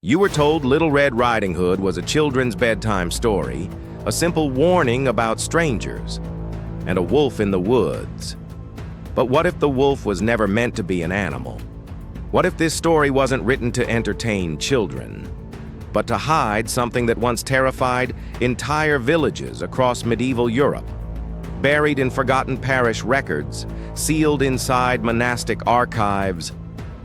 You were told Little Red Riding Hood was a children's bedtime story, a simple warning about strangers, and a wolf in the woods. But what if the wolf was never meant to be an animal? What if this story wasn't written to entertain children, but to hide something that once terrified entire villages across medieval Europe? Buried in forgotten parish records, sealed inside monastic archives,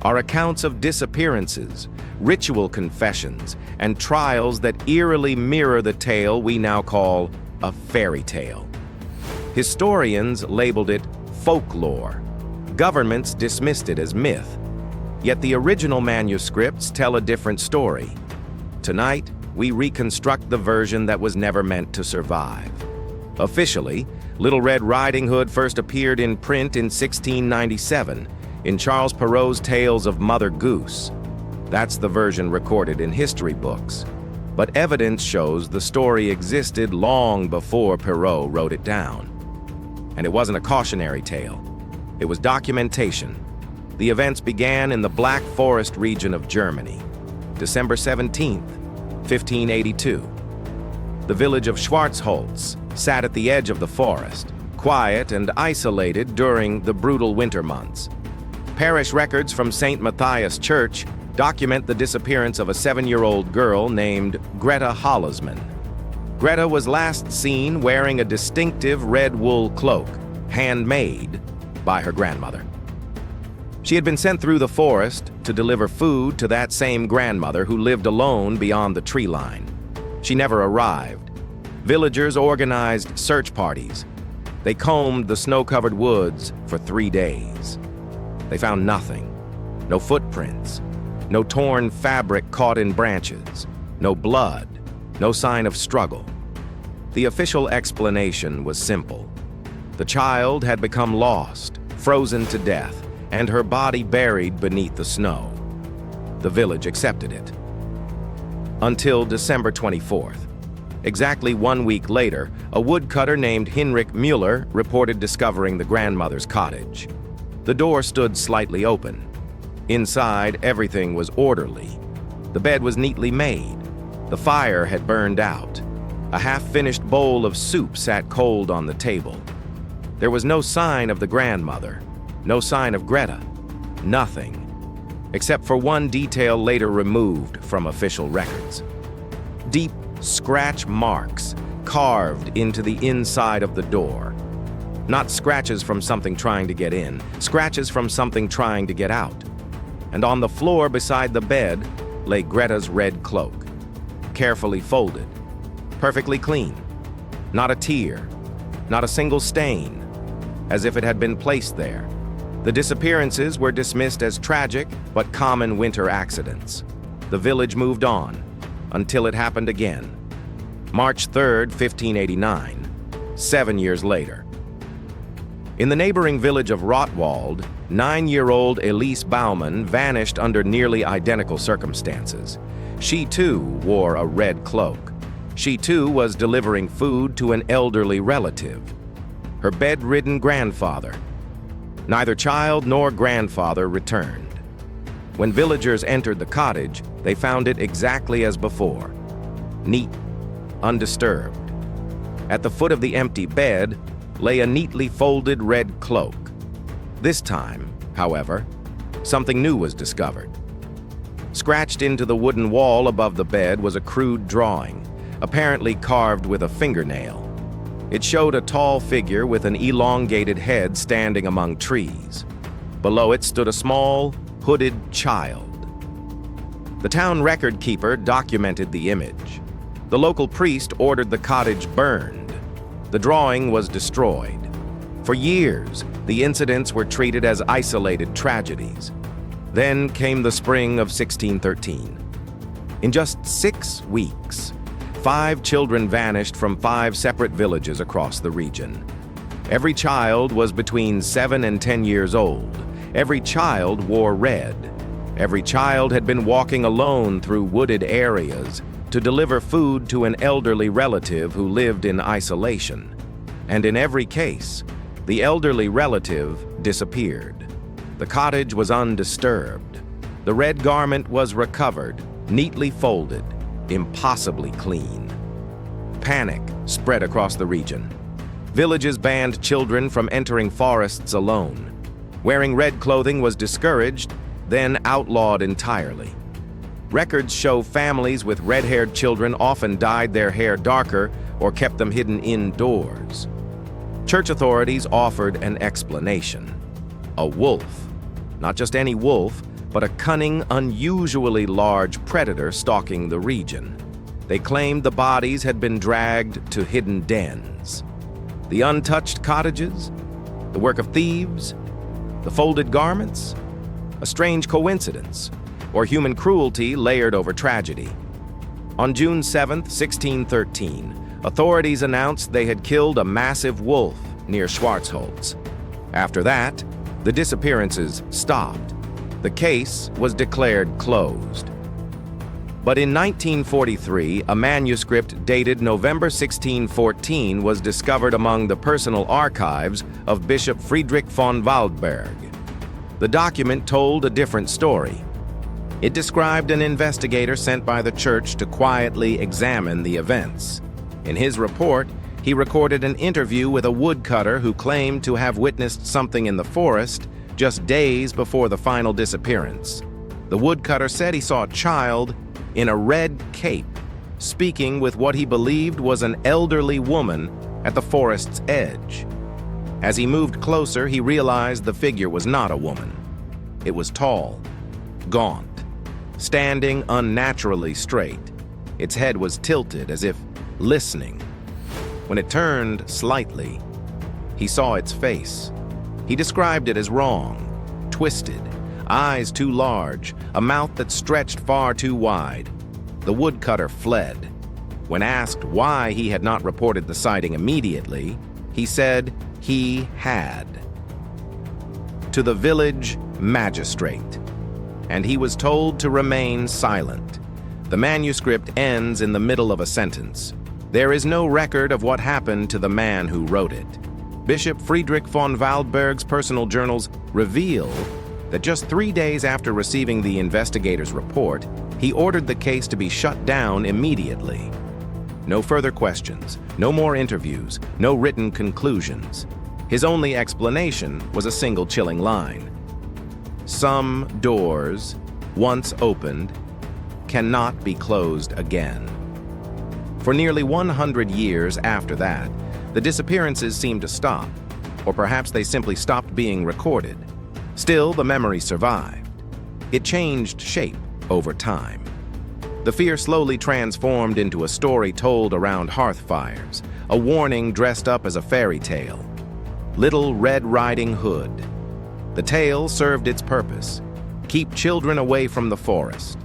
are accounts of disappearances, ritual confessions, and trials that eerily mirror the tale we now call a fairy tale. Historians labeled it folklore. Governments dismissed it as myth. Yet the original manuscripts tell a different story. Tonight, we reconstruct the version that was never meant to survive. Officially, Little Red Riding Hood first appeared in print in 1697 in Charlesperrault's Tales of Mother Goose. That's the version recorded in history books. But evidence shows the story existed long before Perrault wrote it down. And it wasn't a cautionary tale. It was documentation. The events began in the Black Forest region of Germany, December 17th, 1582. The village of Schwarzholz sat at the edge of the forest, quiet and isolated during the brutal winter months. Parish records from St. Matthias Church document the disappearance of a 7-year-old girl named Greta Hollisman. Greta was last seen wearing a distinctive red wool cloak, handmade by her grandmother. She had been sent through the forest to deliver food to that same grandmother who lived alone beyond the tree line. She never arrived. Villagers organized search parties. They combed the snow-covered woods for 3 days. They found nothing. No footprints. No torn fabric caught in branches. No blood. No sign of struggle. The official explanation was simple. The child had become lost, frozen to death, and her body buried beneath the snow. The village accepted it. Until December 24th. Exactly 1 week later, a woodcutter named Heinrich Müller reported discovering the grandmother's cottage. The door stood slightly open. Inside, everything was orderly. The bed was neatly made. The fire had burned out. A half-finished bowl of soup sat cold on the table. There was no sign of the grandmother, no sign of Greta, nothing, except for one detail later removed from official records. Deep scratch marks carved into the inside of the door. Not scratches from something trying to get in, scratches from something trying to get out. And on the floor beside the bed lay Greta's red cloak, carefully folded, perfectly clean. Not a tear, not a single stain, as if it had been placed there. The disappearances were dismissed as tragic but common winter accidents. The village moved on until it happened again. March 3rd, 1589, 7 years later. In the neighboring village of Rottwald, 9-year-old Elise Baumann vanished under nearly identical circumstances. She too wore a red cloak. She too was delivering food to an elderly relative, her bedridden grandfather. Neither child nor grandfather returned. When villagers entered the cottage, they found it exactly as before, neat, undisturbed. At the foot of the empty bed lay a neatly folded red cloak. This time, however, something new was discovered. Scratched into the wooden wall above the bed was a crude drawing, apparently carved with a fingernail. It showed a tall figure with an elongated head standing among trees. Below it stood a small, hooded child. The town record keeper documented the image. The local priest ordered the cottage burned. The drawing was destroyed. For years, the incidents were treated as isolated tragedies. Then came the spring of 1613. In just 6 weeks, 5 children vanished from 5 separate villages across the region. Every child was between 7 and 10 years old. Every child wore red. Every child had been walking alone through wooded areas to deliver food to an elderly relative who lived in isolation. And in every case, the elderly relative disappeared. The cottage was undisturbed. The red garment was recovered, neatly folded, impossibly clean. Panic spread across the region. Villages banned children from entering forests alone. Wearing red clothing was discouraged, then outlawed entirely. Records show families with red-haired children often dyed their hair darker or kept them hidden indoors. Church authorities offered an explanation. A wolf. Not just any wolf, but a cunning, unusually large predator stalking the region. They claimed the bodies had been dragged to hidden dens. The untouched cottages, the work of thieves, the folded garments, a strange coincidence, or human cruelty layered over tragedy. On June 7, 1613, authorities announced they had killed a massive wolf near Schwarzholz. After that, the disappearances stopped. The case was declared closed. But in 1943, a manuscript dated November 1614 was discovered among the personal archives of Bishop Friedrich von Waldberg. The document told a different story. It described an investigator sent by the church to quietly examine the events. In his report, he recorded an interview with a woodcutter who claimed to have witnessed something in the forest just days before the final disappearance. The woodcutter said he saw a child in a red cape, speaking with what he believed was an elderly woman at the forest's edge. As he moved closer, he realized the figure was not a woman. It was tall, gaunt, standing unnaturally straight. Its head was tilted as if listening. When it turned slightly, he saw its face. He described it as wrong, twisted, eyes too large, a mouth that stretched far too wide. The woodcutter fled. When asked why he had not reported the sighting immediately, he said he had. To the village magistrate, and he was told to remain silent. The manuscript ends in the middle of a sentence. There is no record of what happened to the man who wrote it. Bishop Friedrich von Waldberg's personal journals reveal that just 3 days after receiving the investigator's report, he ordered the case to be shut down immediately. No further questions, no more interviews, no written conclusions. His only explanation was a single chilling line. Some doors, once opened, cannot be closed again. For nearly 100 years after that, the disappearances seemed to stop, or perhaps they simply stopped being recorded. Still, the memory survived. It changed shape over time. The fear slowly transformed into a story told around hearth fires, a warning dressed up as a fairy tale. Little Red Riding Hood. The tale served its purpose. Keep children away from the forest.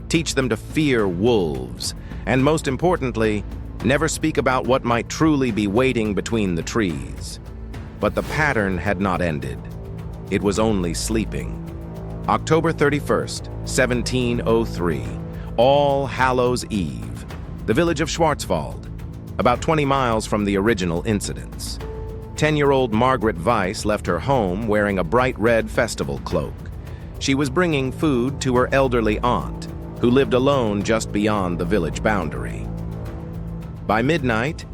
Teach them to fear wolves. And most importantly, never speak about what might truly be waiting between the trees. But the pattern had not ended. It was only sleeping. October 31st, 1703, All Hallows Eve, the village of Schwarzwald, about 20 miles from the original incidents. 10-year-old Margaret Weiss left her home wearing a bright red festival cloak. She was bringing food to her elderly aunt, who lived alone just beyond the village boundary. By midnight,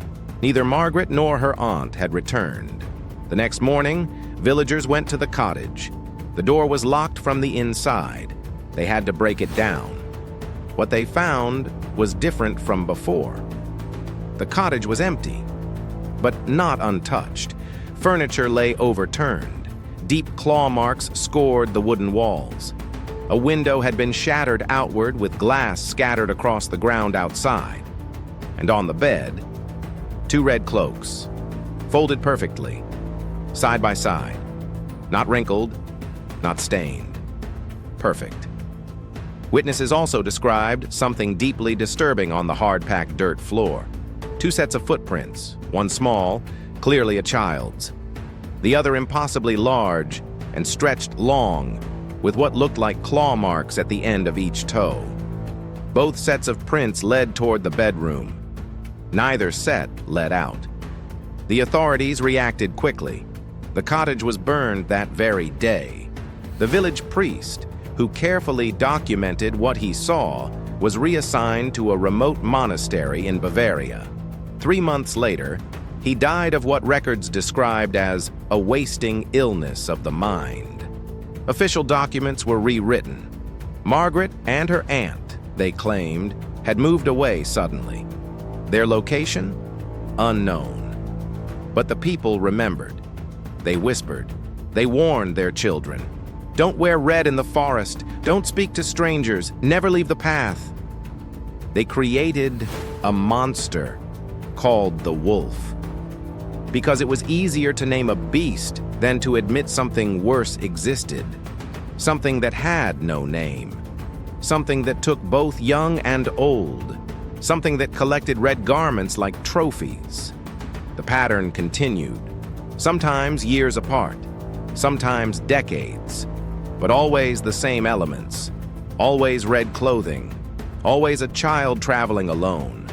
neither Margaret nor her aunt had returned. The next morning, villagers went to the cottage. The door was locked from the inside. They had to break it down. What they found was different from before. The cottage was empty, but not untouched. Furniture lay overturned. Deep claw marks scored the wooden walls. A window had been shattered outward with glass scattered across the ground outside. And on the bed, 2 red cloaks, folded perfectly, side by side, not wrinkled, not stained. Perfect. Witnesses also described something deeply disturbing on the hard-packed dirt floor. 2 sets of footprints, one small, clearly a child's. The other impossibly large and stretched long, with what looked like claw marks at the end of each toe. Both sets of prints led toward the bedroom. Neither set led out. The authorities reacted quickly. The cottage was burned that very day. The village priest, who carefully documented what he saw, was reassigned to a remote monastery in Bavaria. 3 months later, he died of what records described as a wasting illness of the mind. Official documents were rewritten. Margaret and her aunt, they claimed, had moved away suddenly. Their location? Unknown. But the people remembered. They whispered. They warned their children. Don't wear red in the forest. Don't speak to strangers. Never leave the path. They created a monster called the wolf, because it was easier to name a beast than to admit something worse existed, something that had no name, something that took both young and old, something that collected red garments like trophies. The pattern continued, sometimes years apart, sometimes decades, but always the same elements, always red clothing, always a child traveling alone,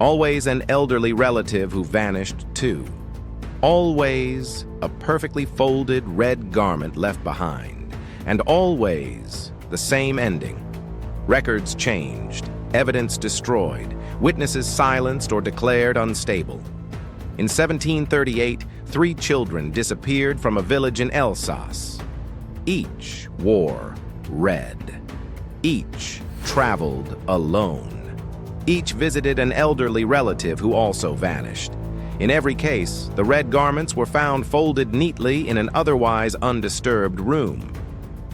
always an elderly relative who vanished too. Always a perfectly folded red garment left behind, and always the same ending. Records changed, evidence destroyed, witnesses silenced or declared unstable. In 1738, 3 children disappeared from a village in Alsace. Each wore red. Each traveled alone. Each visited an elderly relative who also vanished. In every case, the red garments were found folded neatly in an otherwise undisturbed room.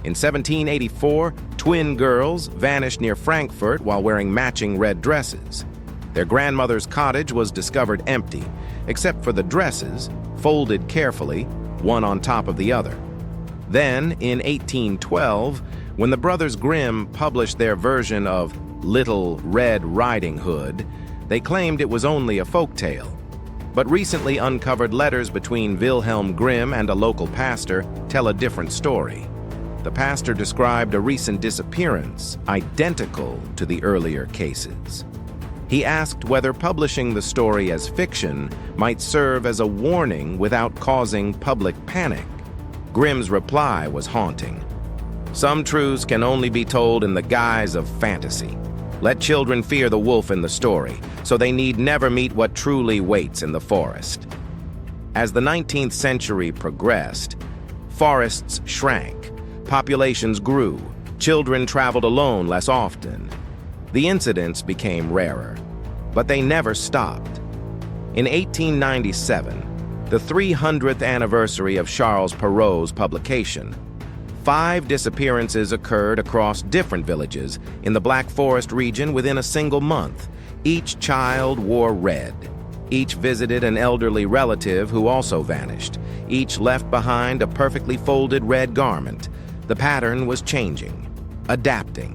In 1784, twin girls vanished near Frankfurt while wearing matching red dresses. Their grandmother's cottage was discovered empty, except for the dresses, folded carefully, one on top of the other. Then, in 1812, when the Brothers Grimm published their version of Little Red Riding Hood, they claimed it was only a folk tale. But recently uncovered letters between Wilhelm Grimm and a local pastor tell a different story. The pastor described a recent disappearance identical to the earlier cases. He asked whether publishing the story as fiction might serve as a warning without causing public panic. Grimm's reply was haunting. Some truths can only be told in the guise of fantasy. Let children fear the wolf in the story, so they need never meet what truly waits in the forest. As the 19th century progressed, forests shrank, populations grew, children traveled alone less often. The incidents became rarer, but they never stopped. In 1897, the 300th anniversary of charlesperrault's publication, 5 disappearances occurred across different villages in the Black Forest region within a single month. Each child wore red. Each visited an elderly relative who also vanished. Each left behind a perfectly folded red garment. The pattern was changing, adapting.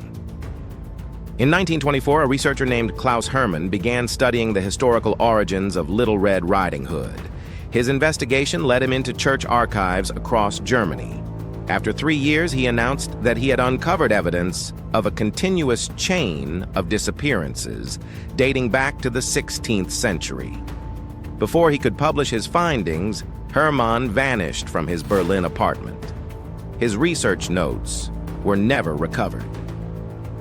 In 1924, a researcher named Klaus Hermann began studying the historical origins of Little Red Riding Hood. His investigation led him into church archives across Germany. After 3 years, he announced that he had uncovered evidence of a continuous chain of disappearances dating back to the 16th century. Before he could publish his findings, Hermann vanished from his Berlin apartment. His research notes were never recovered.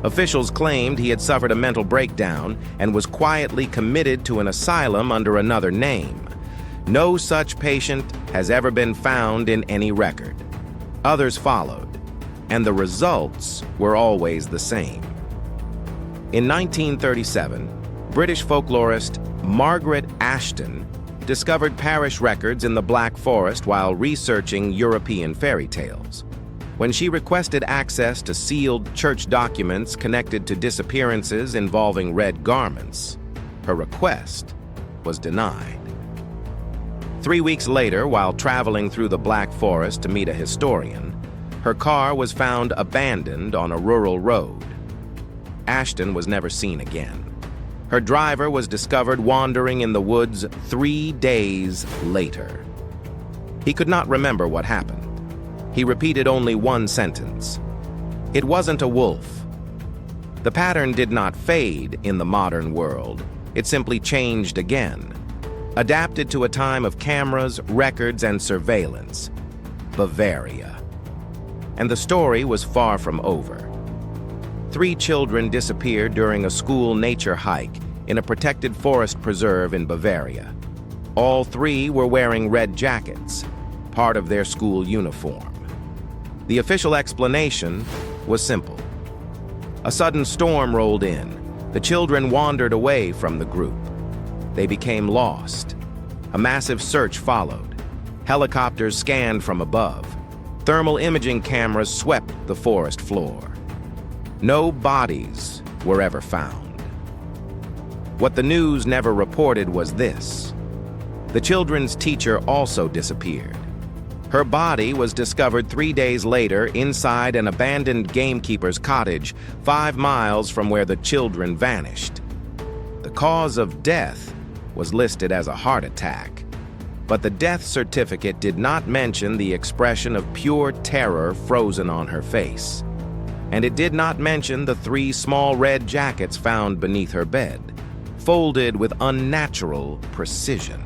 Officials claimed he had suffered a mental breakdown and was quietly committed to an asylum under another name. No such patient has ever been found in any record. Others followed, and the results were always the same. In 1937, British folklorist Margaret Ashton discovered parish records in the Black Forest while researching European fairy tales. When she requested access to sealed church documents connected to disappearances involving red garments, her request was denied. 3 weeks later, while traveling through the Black Forest to meet a historian, her car was found abandoned on a rural road. Ashton was never seen again. Her driver was discovered wandering in the woods 3 days later. He could not remember what happened. He repeated only one sentence. It wasn't a wolf. The pattern did not fade in the modern world. It simply changed again. Adapted to a time of cameras, records, and surveillance. Bavaria. And the story was far from over. 3 children disappeared during a school nature hike in a protected forest preserve in Bavaria. All 3 were wearing red jackets, part of their school uniform. The official explanation was simple. A sudden storm rolled in. The children wandered away from the group. They became lost. A massive search followed. Helicopters scanned from above. Thermal imaging cameras swept the forest floor. No bodies were ever found. What the news never reported was this. The children's teacher also disappeared. Her body was discovered 3 days later inside an abandoned gamekeeper's cottage 5 miles from where the children vanished. The cause of death was listed as a heart attack, but the death certificate did not mention the expression of pure terror frozen on her face. And it did not mention the 3 small red jackets found beneath her bed, folded with unnatural precision.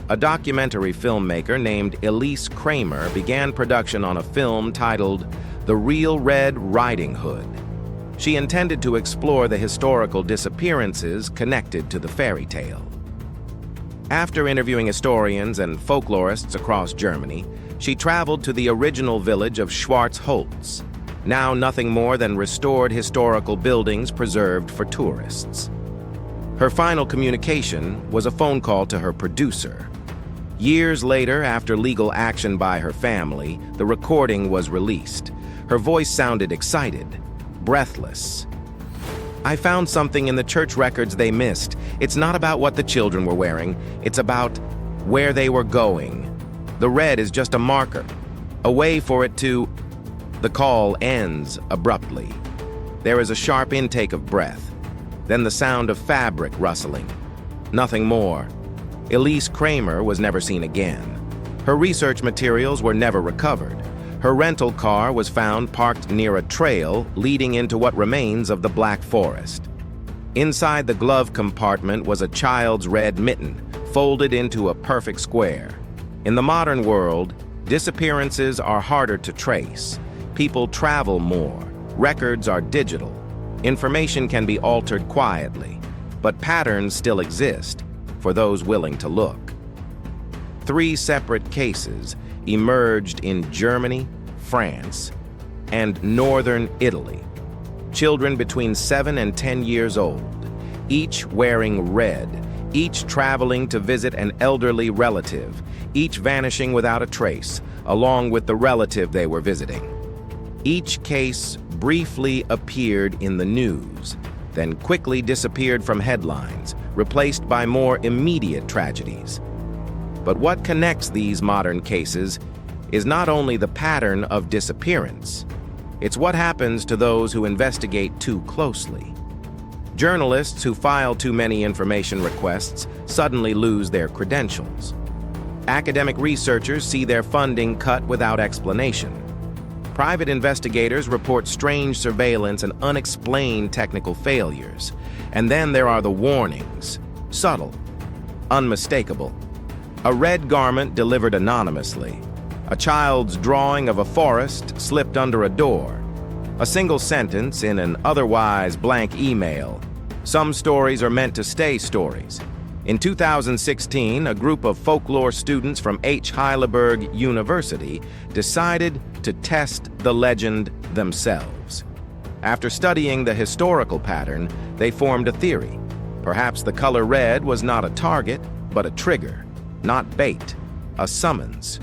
A documentary filmmaker named Elise Kramer began production on a film titled The Real Redridinghood. She intended to explore the historical disappearances connected to the fairy tale. After interviewing historians and folklorists across Germany, she traveled to the original village of Schwarzholz, now nothing more than restored historical buildings preserved for tourists. Her final communication was a phone call to her producer. Years later, after legal action by her family, the recording was released. Her voice sounded excited, breathless. "I found something in the church records they missed. It's not about what the children were wearing. It's about where they were going. The red is just a marker, a way for it to..." The call ends abruptly. There is a sharp intake of breath, then the sound of fabric rustling. Nothing more. Elise Kramer was never seen again. Her research materials were never recovered. Her rental car was found parked near a trail leading into what remains of the Black Forest. Inside the glove compartment was a child's red mitten, folded into a perfect square. In the modern world, disappearances are harder to trace. People travel more. Records are digital. Information can be altered quietly, but patterns still exist for those willing to look. 3 separate cases emerged in Germany, France, and northern Italy. Children between 7 and 10 years old, each wearing red, each traveling to visit an elderly relative, each vanishing without a trace, along with the relative they were visiting. Each case briefly appeared in the news, then quickly disappeared from headlines, replaced by more immediate tragedies. But what connects these modern cases is not only the pattern of disappearance, it's what happens to those who investigate too closely. Journalists who file too many information requests suddenly lose their credentials. Academic researchers see their funding cut without explanation. Private investigators report strange surveillance and unexplained technical failures. And then there are the warnings, subtle, unmistakable. A red garment delivered anonymously. A child's drawing of a forest slipped under a door. A single sentence in an otherwise blank email. Some stories are meant to stay stories. In 2016, a group of folklore students from Heidelberg University decided to test the legend themselves. After studying the historical pattern, they formed a theory. Perhaps the color red was not a target, but a trigger, not bait, a summons.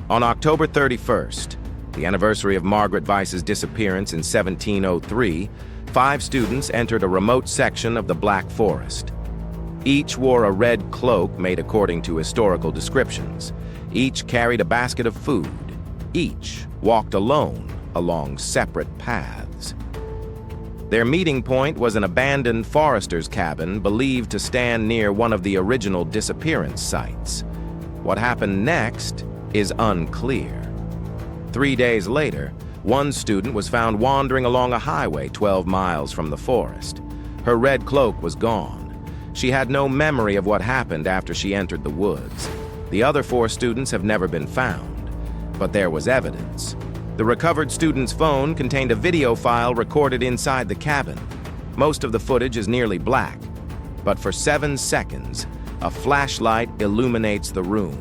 On October 31st, the anniversary of Margaret Weiss's disappearance in 1703, 5 students entered a remote section of the Black Forest. Each wore a red cloak made according to historical descriptions. Each carried a basket of food. Each walked alone along separate paths. Their meeting point was an abandoned forester's cabin believed to stand near one of the original disappearance sites. What happened next is unclear. 3 days later, one student was found wandering along a highway 12 miles from the forest. Her red cloak was gone. She had no memory of what happened after she entered the woods. The other 4 students have never been found, but there was evidence. The recovered student's phone contained a video file recorded inside the cabin. Most of the footage is nearly black, but for 7 seconds, a flashlight illuminates the room.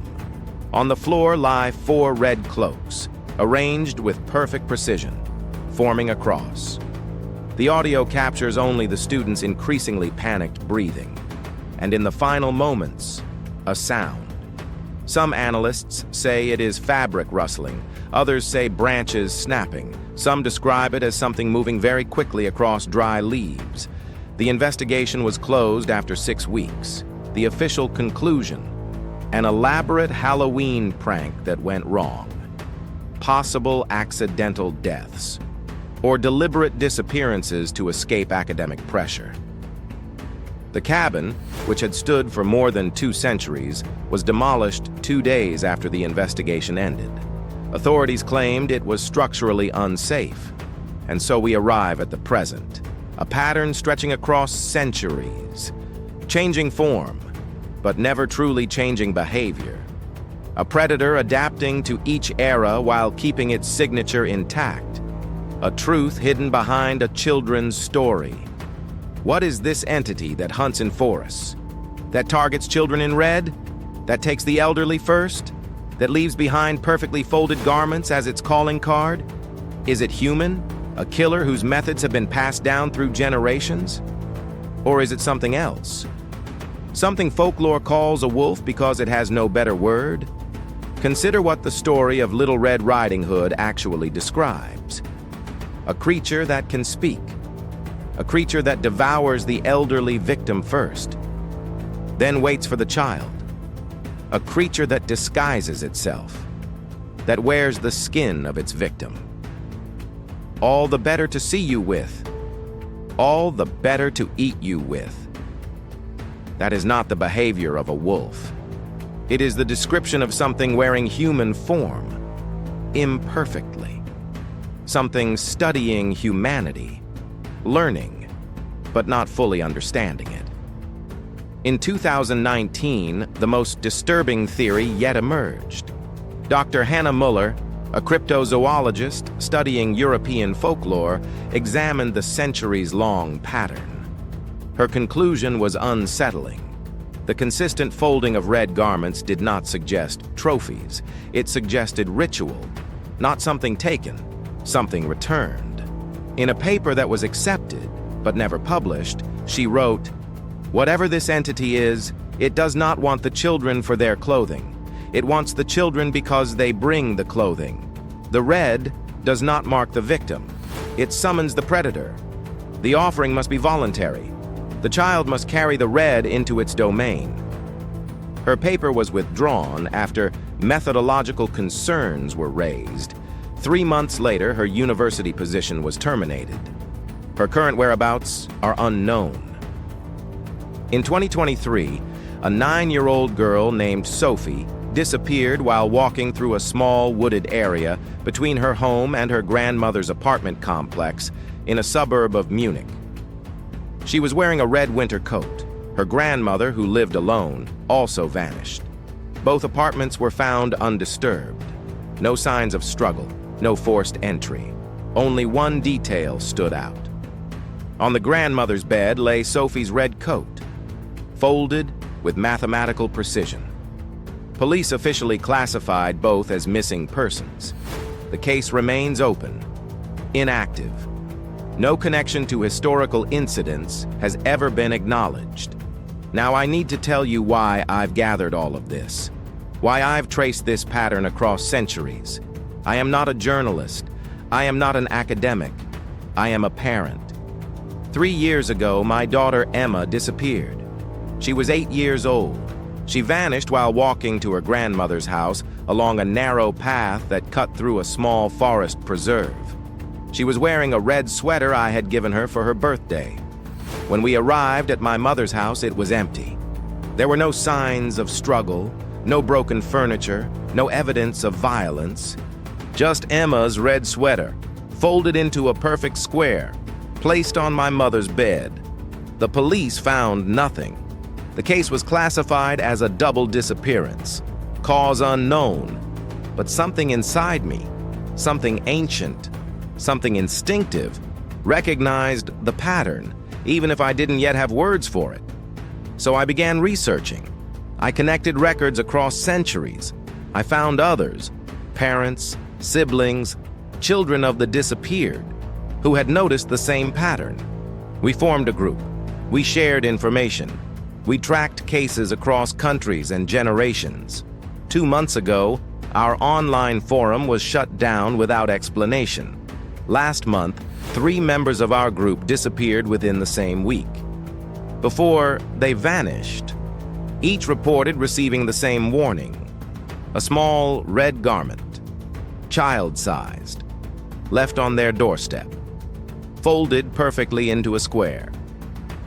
On the floor lie 4 red cloaks, arranged with perfect precision, forming a cross. The audio captures only the student's increasingly panicked breathing, and in the final moments, a sound. Some analysts say it is fabric rustling, others say branches snapping, some describe it as something moving very quickly across dry leaves. The investigation was closed after 6 weeks. The official conclusion: an elaborate Halloween prank that went wrong. Possible accidental deaths, or deliberate disappearances to escape academic pressure. The cabin, which had stood for more than 2 centuries, was demolished 2 days after the investigation ended. Authorities claimed it was structurally unsafe, and so we arrive at the present, a pattern stretching across centuries, changing form, but never truly changing behavior. A predator adapting to each era while keeping its signature intact. A truth hidden behind a children's story. What is this entity that hunts in forests? That targets children in red? That takes the elderly first? That leaves behind perfectly folded garments as its calling card? Is it human? A killer whose methods have been passed down through generations? Or is it something else? Something folklore calls a wolf because it has no better word? Consider what the story of Little Red Riding Hood actually describes. A creature that can speak. A creature that devours the elderly victim first, then waits for the child. A creature that disguises itself, that wears the skin of its victim. All the better to see you with, all the better to eat you with. That is not the behavior of a wolf. It is the description of something wearing human form, imperfectly. Something studying humanity, learning, but not fully understanding it. In 2019, the most disturbing theory yet emerged. Dr. Hannah Muller, a cryptozoologist studying European folklore, examined the centuries-long pattern. Her conclusion was unsettling. The consistent folding of red garments did not suggest trophies. It suggested ritual, not something taken, something returned. In a paper that was accepted, but never published, she wrote, "Whatever this entity is, it does not want the children for their clothing. It wants the children because they bring the clothing. The red does not mark the victim. It summons the predator. The offering must be voluntary. The child must carry the red into its domain." Her paper was withdrawn after methodological concerns were raised. 3 months later, her university position was terminated. Her current whereabouts are unknown. In 2023, a 9-year-old girl named Sophie disappeared while walking through a small wooded area between her home and her grandmother's apartment complex in a suburb of Munich. She was wearing a red winter coat. Her grandmother, who lived alone, also vanished. Both apartments were found undisturbed. No signs of struggle, no forced entry. Only one detail stood out. On the grandmother's bed lay Sophie's red coat, folded with mathematical precision. Police officially classified both as missing persons. The case remains open, inactive. No connection to historical incidents has ever been acknowledged. Now I need to tell you why I've gathered all of this, why I've traced this pattern across centuries. I am not a journalist. I am not an academic. I am a parent. 3 years ago, my daughter Emma disappeared. She was 8 years old. She vanished while walking to her grandmother's house along a narrow path that cut through a small forest preserve. She was wearing a red sweater I had given her for her birthday. When we arrived at my mother's house, it was empty. There were no signs of struggle, no broken furniture, no evidence of violence. Just Emma's red sweater, folded into a perfect square, placed on my mother's bed. The police found nothing. The case was classified as a double disappearance, cause unknown, but something inside me, something ancient, something instinctive, recognized the pattern, even if I didn't yet have words for it. So I began researching. I connected records across centuries. I found others, parents, siblings, children of the disappeared, who had noticed the same pattern. We formed a group. We shared information. We tracked cases across countries and generations. 2 months ago, our online forum was shut down without explanation. Last month, 3 members of our group disappeared within the same week. Before they vanished, each reported receiving the same warning: a small red garment, child-sized, left on their doorstep, folded perfectly into a square.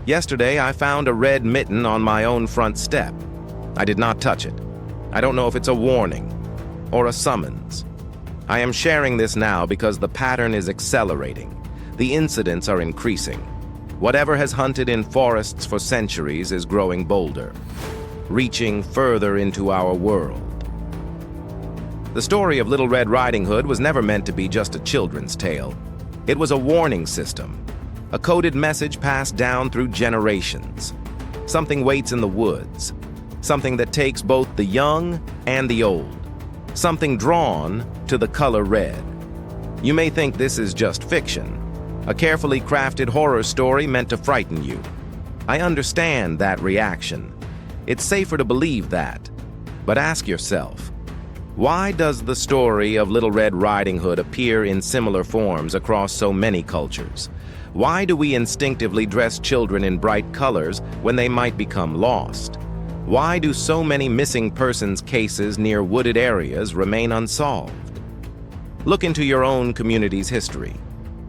Yesterday, I found a red mitten on my own front step. I did not touch it. I don't know if it's a warning or a summons. I am sharing this now because the pattern is accelerating. The incidents are increasing. Whatever has hunted in forests for centuries is growing bolder, reaching further into our world. The story of Little Red Riding Hood was never meant to be just a children's tale. It was a warning system, a coded message passed down through generations. Something waits in the woods, something that takes both the young and the old, something drawn to the color red. You may think this is just fiction, a carefully crafted horror story meant to frighten you. I understand that reaction. It's safer to believe that. But ask yourself, why does the story of Little Red Riding Hood appear in similar forms across so many cultures? Why do we instinctively dress children in bright colors when they might become lost? Why do so many missing persons cases near wooded areas remain unsolved? Look into your own community's history.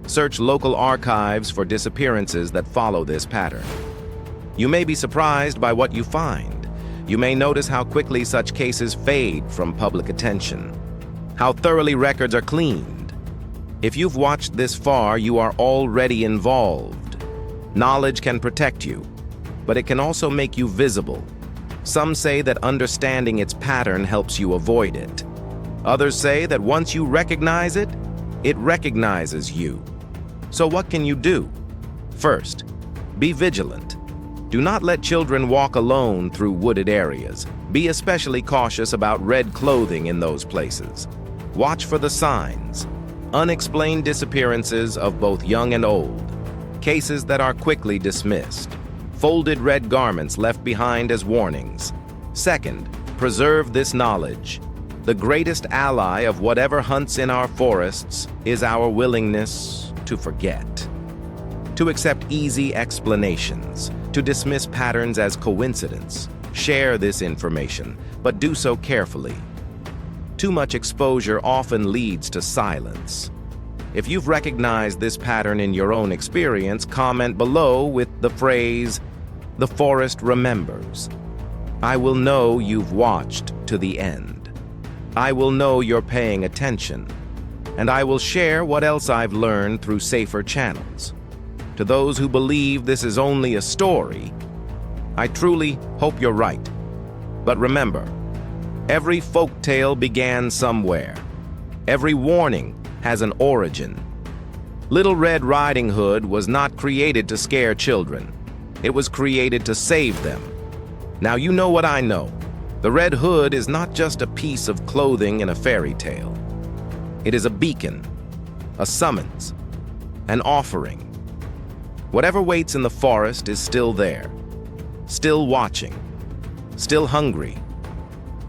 Search local archives for disappearances that follow this pattern. You may be surprised by what you find. You may notice how quickly such cases fade from public attention, how thoroughly records are cleaned. If you've watched this far, you are already involved. Knowledge can protect you, but it can also make you visible. Some say that understanding its pattern helps you avoid it. Others say that once you recognize it, it recognizes you. So what can you do? First, be vigilant. Do not let children walk alone through wooded areas. Be especially cautious about red clothing in those places. Watch for the signs. Unexplained disappearances of both young and old. Cases that are quickly dismissed. Folded red garments left behind as warnings. Second, preserve this knowledge. The greatest ally of whatever hunts in our forests is our willingness to forget. To accept easy explanations. To dismiss patterns as coincidence. Share this information, but do so carefully. Too much exposure often leads to silence. If you've recognized this pattern in your own experience, comment below with the phrase, "The forest remembers." I will know you've watched to the end. I will know you're paying attention. And I will share what else I've learned through safer channels. To those who believe this is only a story, I truly hope you're right. But remember, every folktale began somewhere. Every warning has an origin. Little Red Riding Hood was not created to scare children. It was created to save them. Now you know what I know. The Red Hood is not just a piece of clothing in a fairy tale. It is a beacon, a summons, an offering. Whatever waits in the forest is still there, still watching, still hungry,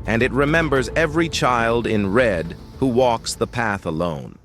and it remembers every child in red who walks the path alone.